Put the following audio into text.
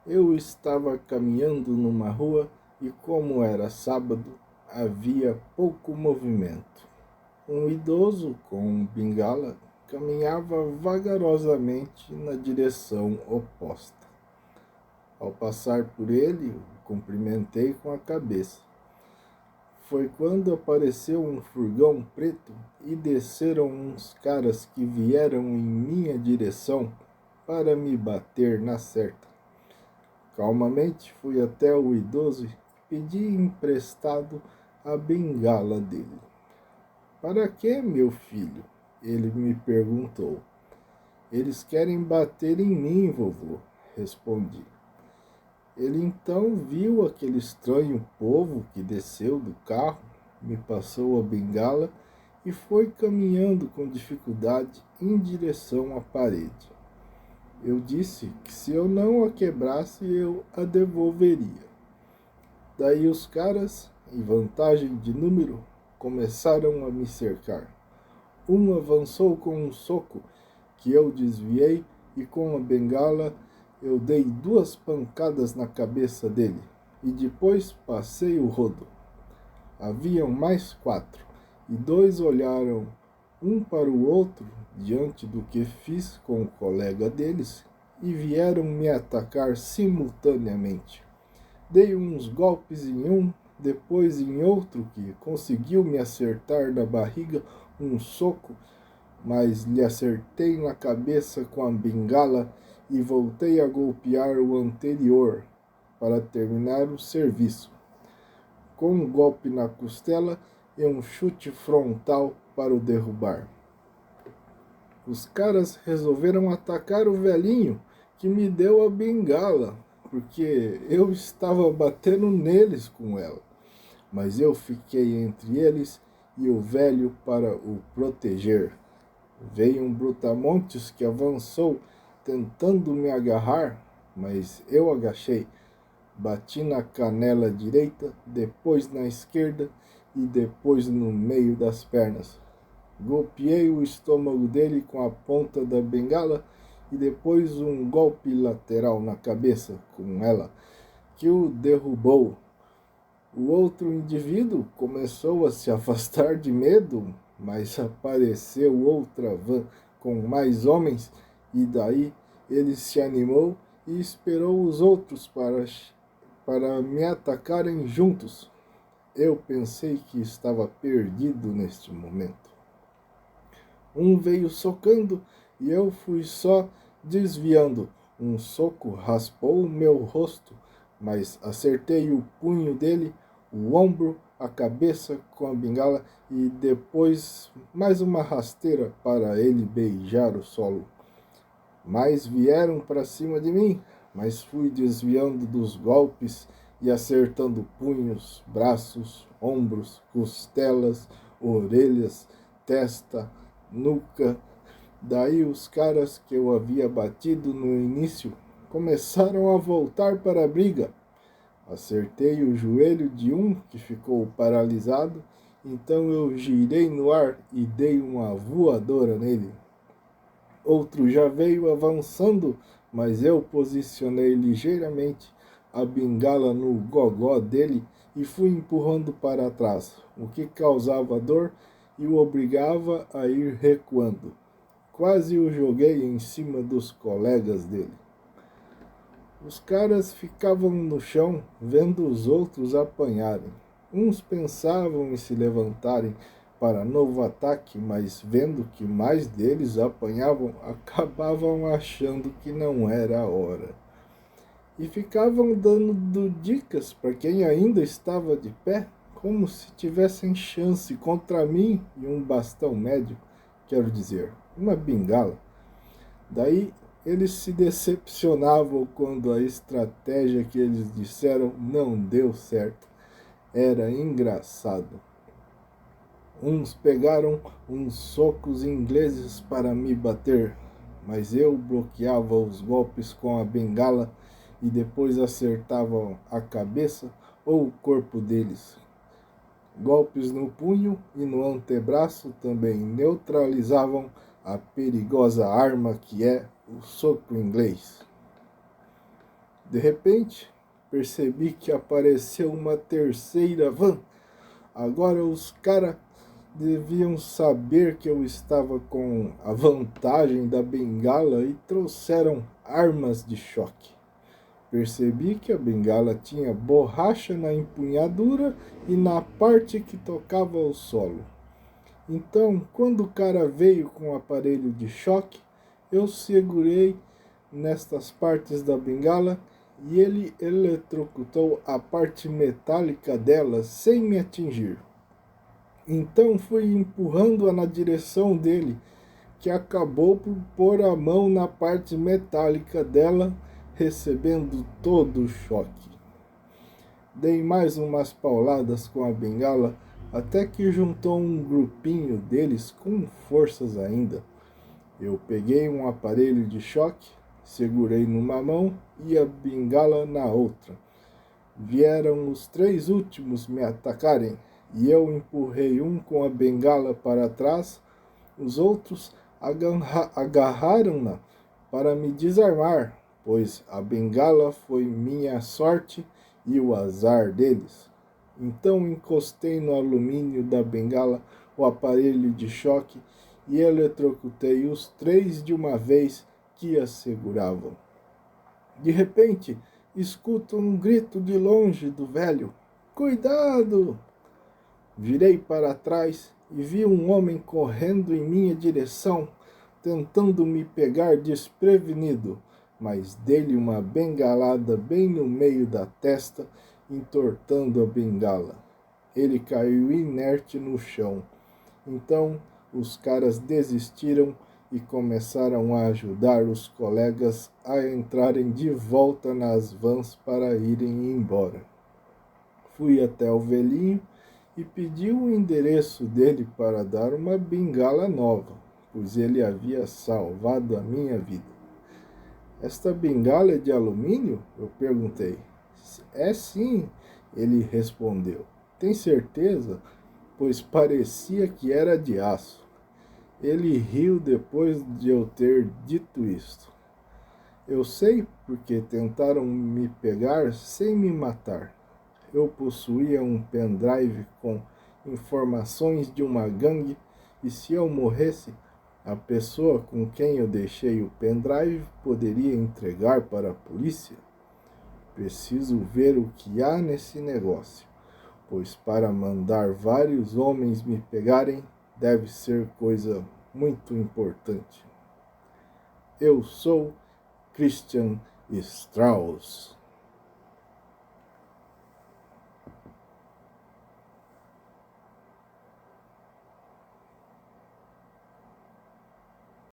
Eu estava caminhando numa rua e, como era sábado, havia pouco movimento. Um idoso com um bengala caminhava vagarosamente na direção oposta. Ao passar por ele, o cumprimentei com a cabeça. Foi quando apareceu um furgão preto e desceram uns caras que vieram em minha direção para me bater na certa. Calmamente fui até o idoso e pedi emprestado a bengala dele. Para que, meu filho? Ele me perguntou. Eles querem bater em mim, vovô, respondi. Ele então viu aquele estranho povo que desceu do carro, me passou a bengala e foi caminhando com dificuldade em direção à parede. Eu disse que se eu não a quebrasse, eu a devolveria. Daí os caras, em vantagem de número, começaram a me cercar. Um avançou com um soco que eu desviei e com a bengala eu dei 2 pancadas na cabeça dele e depois passei o rodo. Haviam mais 4 e 2 olharam um para o outro diante do que fiz com o colega deles e vieram me atacar simultaneamente. Dei uns golpes em um, depois em outro que conseguiu me acertar na barriga um soco, mas lhe acertei na cabeça com a bengala e voltei a golpear o anterior para terminar o serviço, com um golpe na costela e um chute frontal para o derrubar. Os caras resolveram atacar o velhinho que me deu a bengala, porque eu estava batendo neles com ela. Mas eu fiquei entre eles e o velho para o proteger. Veio um brutamontes que avançou tentando me agarrar, mas eu agachei. Bati na canela direita, depois na esquerda e depois no meio das pernas. Golpeei o estômago dele com a ponta da bengala e depois um golpe lateral na cabeça com ela, que o derrubou. O outro indivíduo começou a se afastar de medo, mas apareceu outra van com mais homens e daí ele se animou e esperou os outros para me atacarem juntos. Eu pensei que estava perdido neste momento. Um veio socando e eu fui só desviando. Um soco raspou o meu rosto, mas acertei o punho dele, o ombro, a cabeça com a bengala e depois mais uma rasteira para ele beijar o solo. Mais vieram para cima de mim, mas fui desviando dos golpes e acertando punhos, braços, ombros, costelas, orelhas, testa, nuca. Daí os caras que eu havia batido no início começaram a voltar para a briga. Acertei o joelho de um que ficou paralisado, então eu girei no ar e dei uma voadora nele. Outro já veio avançando, mas eu posicionei ligeiramente a bengala no gogó dele e fui empurrando para trás, o que causava dor e o obrigava a ir recuando. Quase o joguei em cima dos colegas dele. Os caras ficavam no chão vendo os outros apanharem. Uns pensavam em se levantarem para novo ataque, mas vendo que mais deles apanhavam, acabavam achando que não era a hora. E ficavam dando dicas para quem ainda estava de pé, como se tivessem chance contra mim e um bastão médio, quero dizer, uma bengala. Daí eles se decepcionavam quando a estratégia que eles disseram não deu certo. Era engraçado. Uns pegaram uns socos ingleses para me bater, mas eu bloqueava os golpes com a bengala e depois acertava a cabeça ou o corpo deles. Golpes no punho e no antebraço também neutralizavam a perigosa arma que é o soco inglês. De repente, percebi que apareceu uma terceira van. Agora os caras deviam saber que eu estava com a vantagem da bengala e trouxeram armas de choque. Percebi que a bengala tinha borracha na empunhadura e na parte que tocava o solo. Então, quando o cara veio com o aparelho de choque, eu segurei nestas partes da bengala e ele eletrocutou a parte metálica dela sem me atingir. Então fui empurrando-a na direção dele, que acabou por pôr a mão na parte metálica dela, recebendo todo o choque. Dei mais umas pauladas com a bengala, até que juntou um grupinho deles com forças ainda. Eu peguei um aparelho de choque, segurei numa mão e a bengala na outra. Vieram os três últimos me atacarem, e eu empurrei um com a bengala para trás. Os outros agarraram-na para me desarmar, pois a bengala foi minha sorte e o azar deles. Então encostei no alumínio da bengala o aparelho de choque e eletrocutei os três de uma vez que a seguravam. De repente, escuto um grito de longe do velho: "Cuidado!" Virei para trás e vi um homem correndo em minha direção, tentando me pegar desprevenido, mas dei-lhe uma bengalada bem no meio da testa, entortando a bengala. Ele caiu inerte no chão. Então os caras desistiram e começaram a ajudar os colegas a entrarem de volta nas vans para irem embora. Fui até o velhinho e pedi o endereço dele para dar uma bengala nova, pois ele havia salvado a minha vida. "Esta bengala é de alumínio?" eu perguntei. "É sim", ele respondeu. "Tem certeza?" Pois parecia que era de aço. Ele riu depois de eu ter dito isto. "Eu sei porque tentaram me pegar sem me matar. Eu possuía um pendrive com informações de uma gangue e se eu morresse, a pessoa com quem eu deixei o pendrive poderia entregar para a polícia. Preciso ver o que há nesse negócio, pois para mandar vários homens me pegarem deve ser coisa muito importante. Eu sou Christian Strauss."